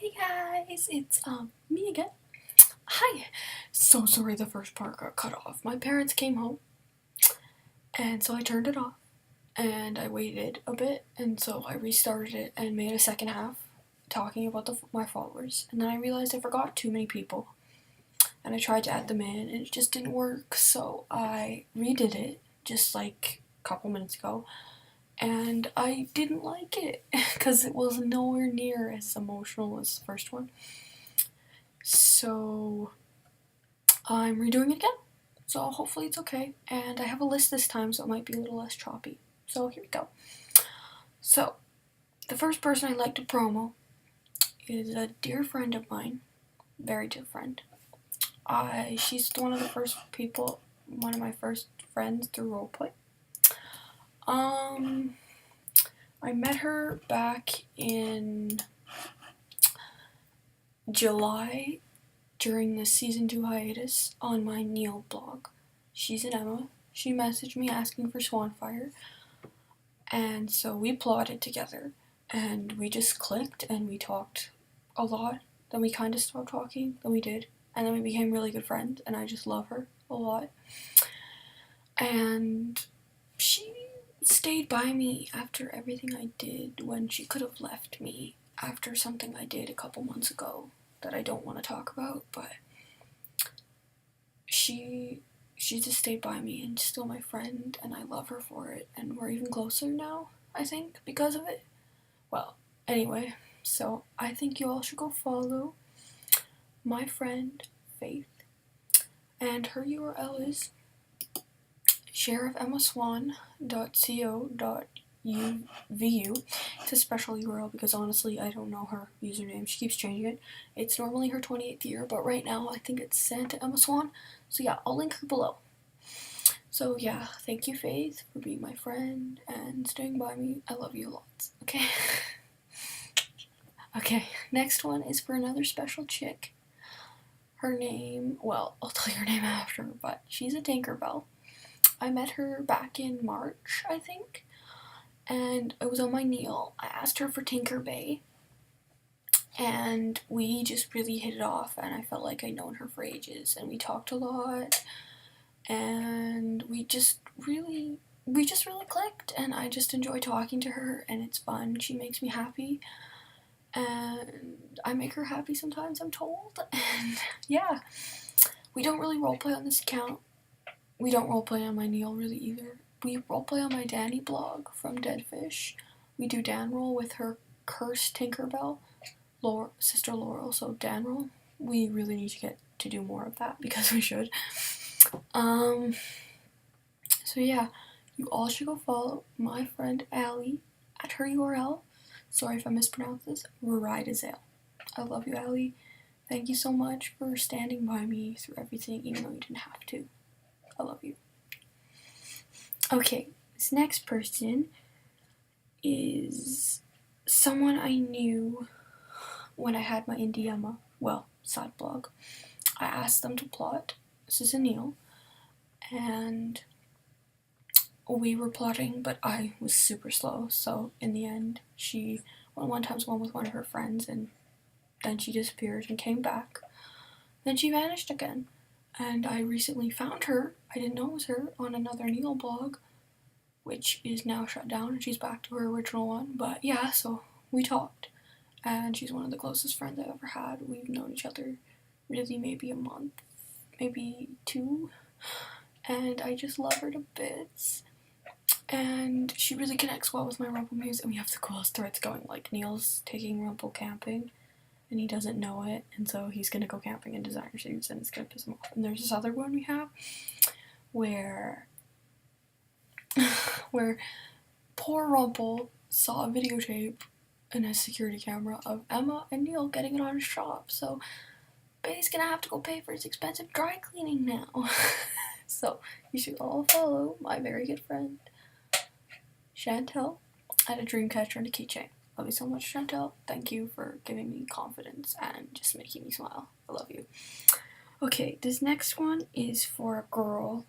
Hey guys, it's me again. Hi. So sorry the first part got cut off. My parents came home and so I turned it off and I waited a bit and so I restarted it and made a second half talking about my followers, and then I realized I forgot too many people and I tried to add them in and it just didn't work, so I redid it just like a couple minutes ago and I didn't like it because it was nowhere near as emotional as the first one. So I'm redoing it again. So hopefully it's okay. And I have a list this time, so it might be a little less choppy. So here we go. So the first person I'd like to promo is a dear friend of mine, very dear friend. She's one of the first people, one of my first friends through roleplay. I met her back in July during the season 2 hiatus on my Neil blog. She's an Emma. She messaged me asking for Swanfire, and so we plotted together, and we just clicked, and we talked a lot. Then we kind of stopped talking, then we did, and then we became really good friends, and I just love her a lot. And she stayed by me after everything I did when she could have left me after something I did a couple months ago that I don't want to talk about, but she just stayed by me and still my friend, and I love her for it, and we're even closer now, I think, because of it. Well, anyway, so I think you all should go follow my friend Faith, and her URL is sheriffemmaswan.co.uvu. It's a special URL because honestly I don't know her username. She keeps changing it. It's normally her 28th year, but right now I think it's Santa Emma Swan. So yeah, I'll link her below. So yeah, thank you Faith for being my friend and staying by me. I love you lots. Okay. Okay, next one is for another special chick. Her name, well, I'll tell you her name after, but she's a Tinkerbell. I met her back in March, I think, and it was on my Neil. I asked her for Tinkerbay, and we just really hit it off, and I felt like I'd known her for ages, and we talked a lot, and we just really clicked, and I just enjoy talking to her, and it's fun. She makes me happy, and I make her happy sometimes, I'm told, and yeah. We don't really roleplay on this account. We don't roleplay on my Neil really either. We roleplay on my Danny blog from Deadfish. We do Dan roll with her cursed Tinkerbell, sister Laurel, so Dan roll. We really need to get to do more of that because we should. So yeah, you all should go follow my friend Allie at her URL. Sorry if I mispronounce this. Veridazale. I love you, Allie. Thank you so much for standing by me through everything, even though you didn't have to. I love you. Okay, this next person is someone I knew when I had my Indie Emma, side blog. I asked them to plot. This is Anil, and we were plotting, but I was super slow, so in the end, she went one times one with one of her friends, and then she disappeared and came back. Then she vanished again. And I recently found her, I didn't know it was her, on another Neil blog, which is now shut down, and she's back to her original one. But yeah, so we talked, and she's one of the closest friends I've ever had. We've known each other really maybe a month, maybe 2, and I just love her to bits. And she really connects well with my Rumple Muse, and we have the coolest threads going, like Neil's taking Rumple camping, and he doesn't know it, and so he's gonna go camping in designer suits, and it's gonna piss him off. And there's this other one we have where poor Rumple saw a videotape in his security camera of Emma and Neil getting it on his shop, so Bay's gonna have to go pay for his expensive dry cleaning now. So you should all follow my very good friend Chantel at a dream catcher and a keychain. Love you so much, Chantel. Thank you for giving me confidence and just making me smile. I love you. Okay, this next one is for a girl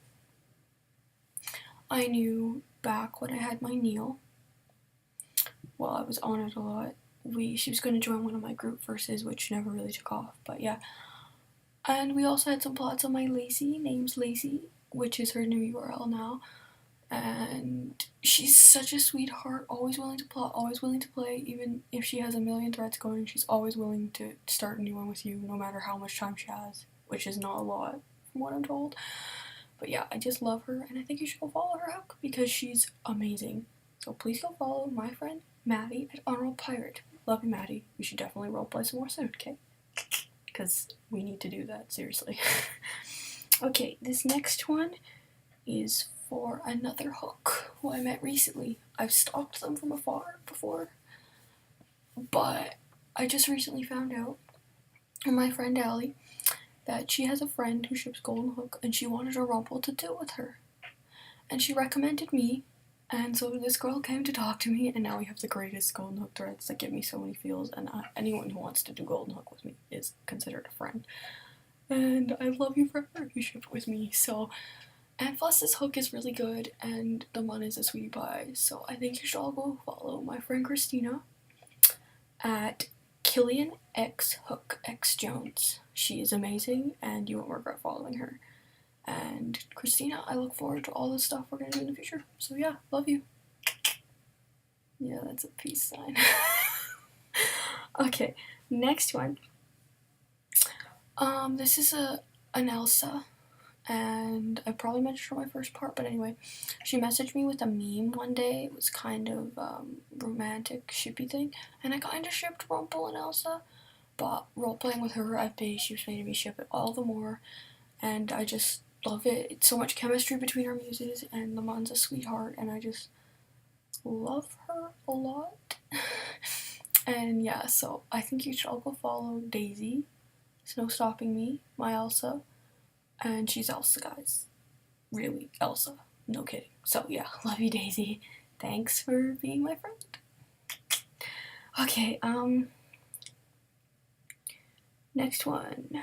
I knew back when I had my Neil. Well, I was on it a lot, she was going to join one of my group verses, which never really took off, but yeah. And we also had some plots on my Lacey, name's Lacey, which is her new URL now. And she's such a sweetheart, always willing to plot, always willing to play, even if she has a million threads going, she's always willing to start a new one with you, no matter how much time she has, which is not a lot, from what I'm told. But yeah, I just love her, and I think you should go follow her hook, because she's amazing. So please go follow my friend Maddie at Honorable Pirate. Love you, Maddie. We should definitely roleplay some more soon, okay? Because we need to do that, seriously. Okay, this next one is for another hook who I met recently. I've stalked them from afar before, but I just recently found out from my friend Allie that she has a friend who ships Golden Hook, and she wanted a Rumple to do with her. And she recommended me, and so this girl came to talk to me, and now we have the greatest Golden Hook threads that give me so many feels, and anyone who wants to do Golden Hook with me is considered a friend. And I love you forever if you ship with me, so... And plus this hook is really good, and the one is a sweetie pie, so I think you should all go follow my friend Christina at Killian X Hook X Jones. She is amazing, and you won't regret following her. And Christina, I look forward to all the stuff we're gonna do in the future. So yeah, love you. Yeah, that's a peace sign. Okay, next one. This is an Elsa, and I probably mentioned her in my first part, but anyway, she messaged me with a meme one day. It was kind of romantic shippy thing, and I kind of shipped Rumple and Elsa, but role playing with her, she was making me ship it all the more, and I just love it. It's so much chemistry between our muses, and the mom's a sweetheart, and I just love her a lot. And yeah, so I think you should all go follow Daisy, Snow Stopping Me, my Elsa, and she's Elsa, guys. Really, Elsa. No kidding. So yeah, love you, Daisy. Thanks for being my friend. Okay, next one.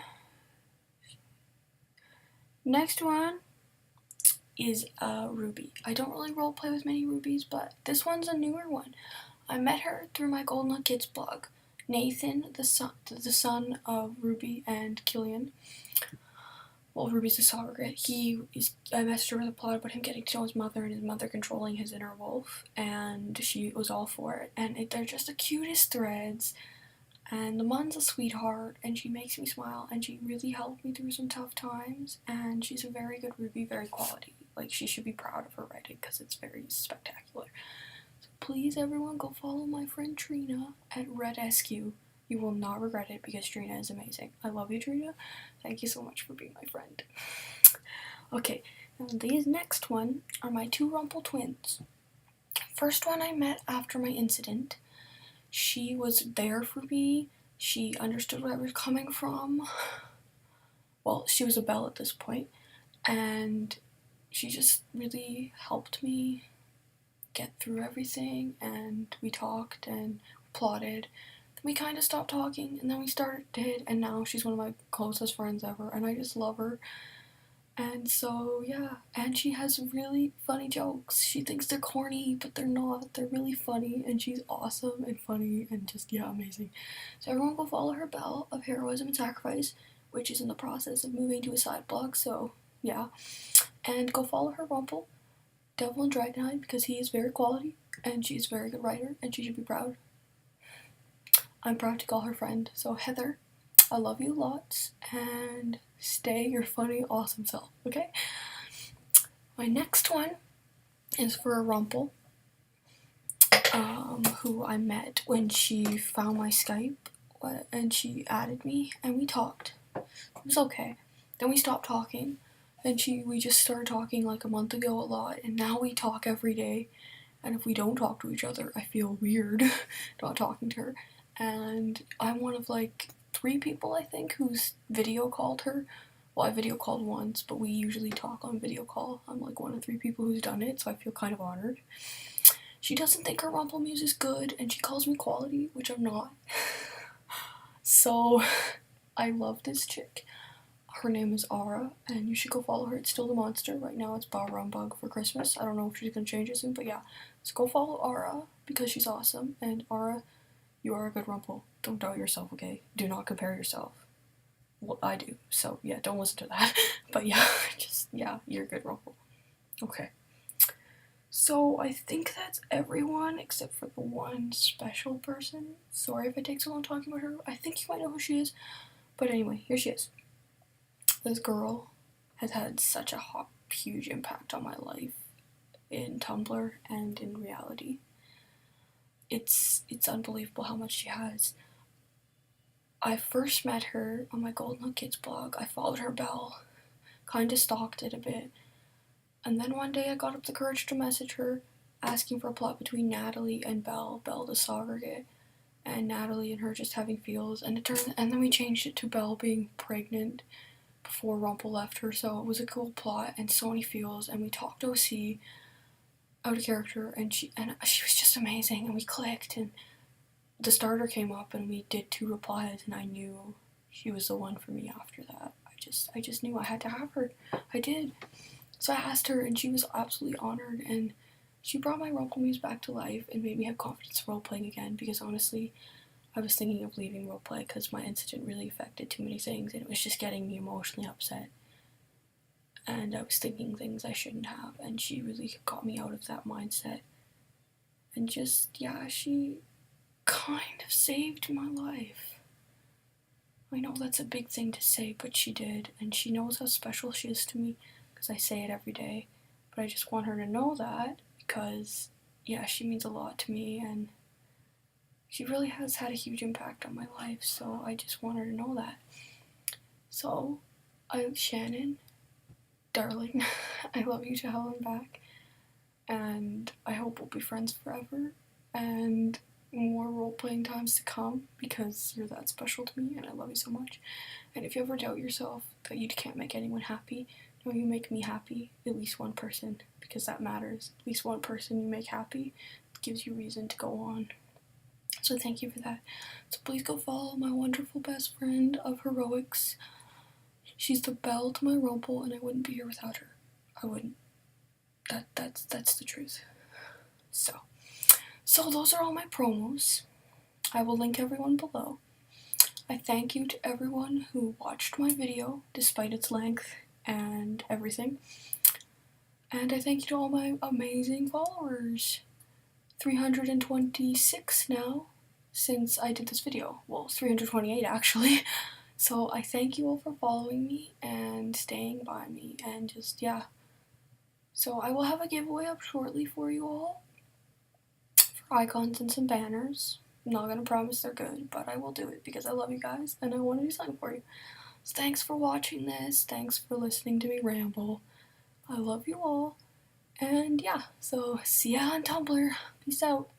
Next one is Ruby. I don't really roleplay with many Rubies, but this one's a newer one. I met her through my Golden Hook Kids blog. Nathan, the son of Ruby and Killian. Well, Ruby's a surrogate. I messaged her with a plot about him getting to know his mother and his mother controlling his inner wolf, and she was all for it. And they're just the cutest threads, and the mom's a sweetheart, and she makes me smile, and she really helped me through some tough times, and she's a very good Ruby, very quality. Like, she should be proud of her writing, because it's very spectacular. So please, everyone, go follow my friend Trina at RedSQ. You will not regret it, because Trina is amazing. I love you, Trina. Thank you so much for being my friend. Okay, now these next one are my two Rumple twins. First one I met after my incident. She was there for me. She understood where I was coming from. Well, she was a belle at this point, and she just really helped me get through everything, and we talked and plotted. We kind of stopped talking, and then we started, and now she's one of my closest friends ever, and I just love her. And so, yeah, and she has really funny jokes. She thinks they're corny, but they're not. They're really funny, and she's awesome and funny and just, yeah, amazing. So everyone go follow her Belle of Heroism and Sacrifice, which is in the process of moving to a side blog, so, yeah. And go follow her Rumple, Devil and Dragonhide, because he is very quality, and she's a very good writer, and she should be proud. I'm proud to call her friend. So Heather, I love you lots, and stay your funny, awesome self, okay? My next one is for a Rumple, who I met when she found my Skype, and she added me, and we talked. It was okay. Then we stopped talking, and we just started talking like a month ago a lot, and now we talk every day, and if we don't talk to each other, I feel weird not talking to her. And I'm one of like 3 people, I think, who's video called her. Well, I video called once, but we usually talk on video call. I'm like one of 3 people who's done it, so I feel kind of honored. She doesn't think her Rumple Muse is good, and she calls me quality, which I'm not. So, I love this chick. Her name is Aura, and you should go follow her. It's still the monster. Right now it's Bar Rumbug for Christmas. I don't know if she's gonna change it soon, but yeah. So go follow Aura, because she's awesome, and Aura You are a good Rumple. Don't doubt yourself, okay? Do not compare yourself. Well, I do, so yeah, don't listen to that. But yeah, yeah, you're a good Rumple. Okay. So I think that's everyone except for the one special person. Sorry if I take so long talking about her. I think you might know who she is. But anyway, here she is. This girl has had such a huge impact on my life in Tumblr and in reality. It's unbelievable how much she has. I first met her on my Golden Hook Kids blog. I followed her Belle, kinda stalked it a bit, and then one day I got up the courage to message her, asking for a plot between Natalie and Belle, Belle the surrogate, and Natalie and her just having feels, and then we changed it to Belle being pregnant before Rumple left her, so it was a cool plot and so many feels, and we talked OC out of character, and she was just amazing, and we clicked, and the starter came up, and we did 2 replies, and I knew she was the one for me after that. I just knew I had to have her. I did. So I asked her, and she was absolutely honored, and she brought my Rumple Muse back to life and made me have confidence role playing again, because honestly, I was thinking of leaving roleplay because my incident really affected too many things, and it was just getting me emotionally upset. And I was thinking things I shouldn't have, and she really got me out of that mindset. And just, yeah, she kind of saved my life. I know that's a big thing to say, but she did, and she knows how special she is to me, because I say it every day. But I just want her to know that, because, yeah, she means a lot to me, and she really has had a huge impact on my life, so I just want her to know that. So, Shannon, darling, I love you to hell and back, and I hope we'll be friends forever, and more role-playing times to come, because you're that special to me, and I love you so much. And if you ever doubt yourself that you can't make anyone happy, no, you make me happy, at least one person, because that matters. At least one person you make happy gives you reason to go on. So thank you for that. So please go follow my wonderful best friend of heroics. She's the Belle to my Rumple, and I wouldn't be here without her. I wouldn't. That's the truth. So those are all my promos. I will link everyone below. I thank you to everyone who watched my video, despite its length and everything. And I thank you to all my amazing followers. 326 now, since I did this video. Well, 328 actually. So I thank you all for following me and staying by me, and just, yeah. So I will have a giveaway up shortly for you all, for icons and some banners. I'm not gonna promise they're good, but I will do it because I love you guys and I want to do something for you. So thanks for watching this. Thanks for listening to me ramble. I love you all. And yeah, so see ya on Tumblr. Peace out.